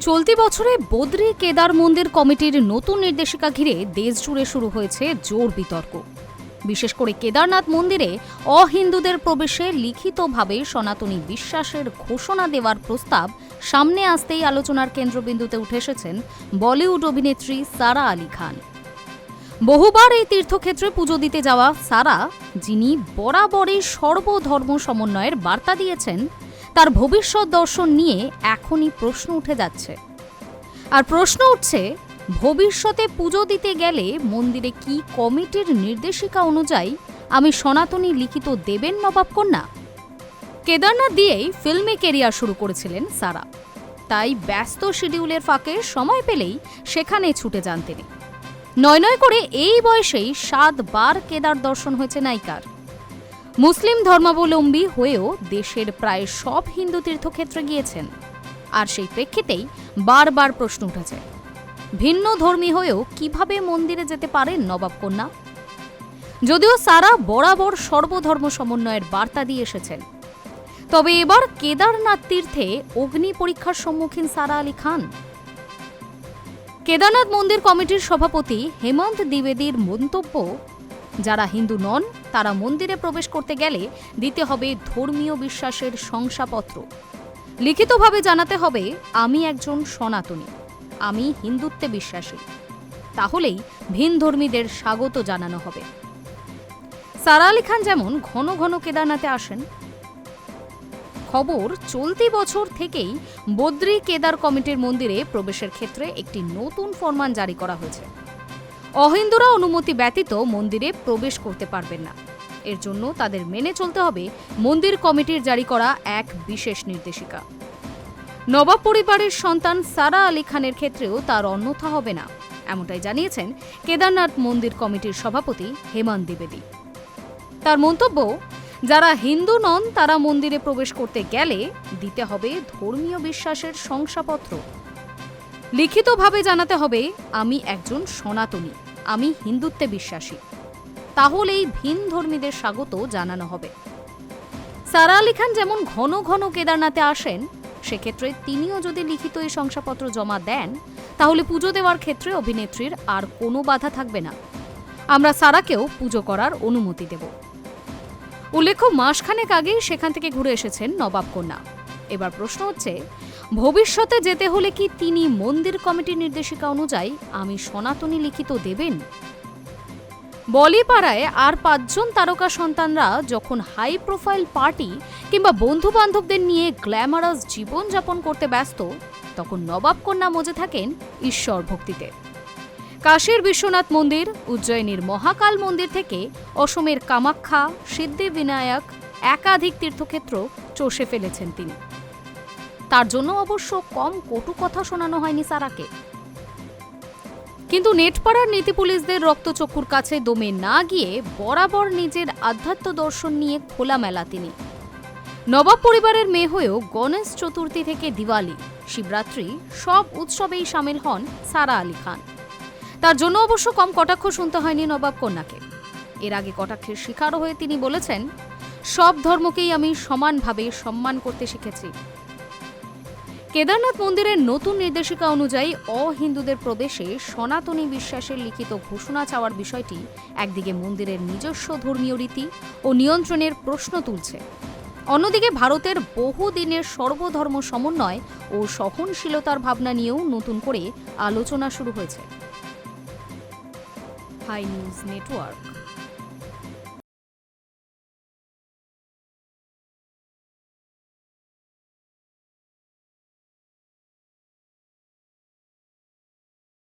চলতি বছরে বদ্রী কেদার মন্দির কমিটির নতুন নির্দেশিকা ঘিরে দেশ জুড়ে শুরু হয়েছে জোর বিতর্ক। বিশেষ করে কেদারনাথ মন্দিরে অহিন্দুদের প্রবেশে লিখিতভাবে সনাতনী বিশ্বাসের ঘোষণা দেওয়ার প্রস্তাব সামনে আসতেই আলোচনার কেন্দ্রবিন্দুতে উঠে এসেছেন বলিউড অভিনেত্রী সারা আলি খান। বহুবার এই তীর্থক্ষেত্রে পুজো দিতে যাওয়া সারা, যিনি বরাবরই সর্বধর্ম সমন্বয়ের বার্তা দিয়েছেন, তার ভবিষ্যৎ দর্শন নিয়ে এখনই প্রশ্ন উঠে যাচ্ছে। আর প্রশ্ন উঠছে, ভবিষ্যতে পুজো দিতে গেলে মন্দিরে কি কমিটির নির্দেশিকা অনুযায়ী আমি সনাতনী লিখিত দেবেন নবাব কন্যা? কেদারনাথ দিয়েই ফিল্মে কেরিয়ার শুরু করেছিলেন সারা, তাই ব্যস্ত শিডিউলের ফাঁকে সময় পেলেই সেখানে ছুটে যান তিনি। নয় নয় করে এই বয়সেই 7 বার কেদার দর্শন হয়েছে নায়িকার। মুসলিম ধর্মাবলম্বী হয়েও দেশের প্রায় সব হিন্দু তীর্থক্ষেত্রে গিয়েছেন। আর সেই প্রেক্ষিতেই বারবার প্রশ্ন উঠেছে, ভিন্ন ধর্মী হয়েও কিভাবে মন্দিরে যেতে পারেন নবাব কন্যা? যদিও সারা বরাবর সর্বধর্ম সমন্বয়ের বার্তা দিয়ে এসেছেন, তবে এবার কেদারনাথ তীর্থে অগ্নি পরীক্ষার সম্মুখীন সারা আলি খান। কেদারনাথ মন্দির কমিটির সভাপতি হেমন্ত দ্বিবেদীর মন্তব্য, যারা হিন্দু নন তারা মন্দিরে প্রবেশ করতে গেলে দিতে হবে ধর্মীয় বিশ্বাসের শংসাপত্র। লিখিতভাবে জানাতে হবে আমি একজন সনাতনী, আমি হিন্দুত্বে বিশ্বাসী। তাহলেই ভিনধর্মীদের স্বাগত জানানো হবে। সারা আলি খান যেমন ঘন ঘন কেদারনাথে আসেন। খবর, চলতি বছর থেকেই বদ্রী কেদার কমিটির মন্দিরে প্রবেশের ক্ষেত্রে একটি নতুন ফরমান জারি করা হয়েছে। অহিন্দুরা অনুমতি ব্যতীত মন্দিরে প্রবেশ করতে পারবেন না। এর জন্য তাদের মেনে চলতে হবে মন্দির কমিটির জারি করা এক বিশেষ নির্দেশিকা। নবাব পরিবারের সন্তান সারা আলি খানের ক্ষেত্রেও তার অন্যথা হবে না, এমনটাই জানিয়েছেন কেদারনাথ মন্দির কমিটির সভাপতি হেমন্ত দ্বিবেদী। তার মন্তব্য, যারা হিন্দু নন তারা মন্দিরে প্রবেশ করতে গেলে দিতে হবে ধর্মীয় বিশ্বাসের শংসাপত্র। লিখিতভাবে জানাতে হবে আমি একজন সনাতনী, আমি হিন্দুত্বে বিশ্বাসী। তাহলেই ভিন ধর্মীদের স্বাগত জানানো হবে। সারা আলি খান যেমন ঘন ঘন কেদারনাথে আসেন, সেক্ষেত্রে তিনিও যদি লিখিত এই শংসাপত্র জমা দেন, তাহলে পুজো দেওয়ার ক্ষেত্রে অভিনেত্রীর আর কোনো বাধা থাকবে না। আমরা সারাকেও পুজো করার অনুমতি দেব। উল্লেখ্য, মাসখানেক আগেই সেখান থেকে ঘুরে এসেছেন নবাব কন্যা। এবার প্রশ্ন হচ্ছে, ভবিষ্যতে যেতে হলে কি তিনি মন্দির কমিটির নির্দেশিকা অনুযায়ী আমি সনাতনী লিখিত দেবেন? বলিপাড়ায় আর 5 জন তারকা সন্তানরা যখন হাই প্রোফাইল পার্টি কিংবা বন্ধু বান্ধবদের নিয়ে গ্ল্যামারাস জীবনযাপন করতে ব্যস্ত, তখন নবাব কন্যা মজে থাকেন ঈশ্বর ভক্তিতে। কাশীর বিশ্বনাথ মন্দির, উজ্জয়িনীর মহাকাল মন্দির থেকে অসমের কামাখ্যা, সিদ্ধিবিনায়ক একাধিক তীর্থক্ষেত্র চষে ফেলেছেন তিনি। তার জন্য অবশ্য কম কটু কথা শোনানো হয়নি সারাকে। কিন্তু নেটপাড়ার নীতি পুলিশদের রক্তচক্ষুর কাছে দমে না গিয়ে বরাবর নিজের আধ্যাত্ম দর্শন নিয়ে খোলামেলা তিনি। নবাব পরিবারের মেয়ে হয়েও গণেশ চতুর্থী থেকে দিওয়ালি, শিবরাত্রি সব উৎসবেই সামিল হন সারা আলি খান। তার জন্য অবশ্য কম কটাক্ষ শুনতে হয়নি নবাব কন্যাকে। এর আগে কটাক্ষের শিকারও হয়ে তিনি বলেছেন, সব ধর্মকেই আমি সমানভাবে সম্মান করতে শিখেছি। কেদারনাথ মন্দিরের নতুন নির্দেশিকা অনুযায়ী অহিন্দুদের প্রবেশে সনাতনী বিশ্বাসের লিখিত ঘোষণা চাওয়ার বিষয়টি একদিকে মন্দিরের নিজস্ব ধর্মীয় রীতি ও নিয়ন্ত্রণের প্রশ্ন তুলছে, অন্যদিকে ভারতের বহুদিনের সর্বধর্ম সমন্বয় ও সহনশীলতার ভাবনা নিয়েও নতুন করে আলোচনা শুরু হয়েছে। Hi news network.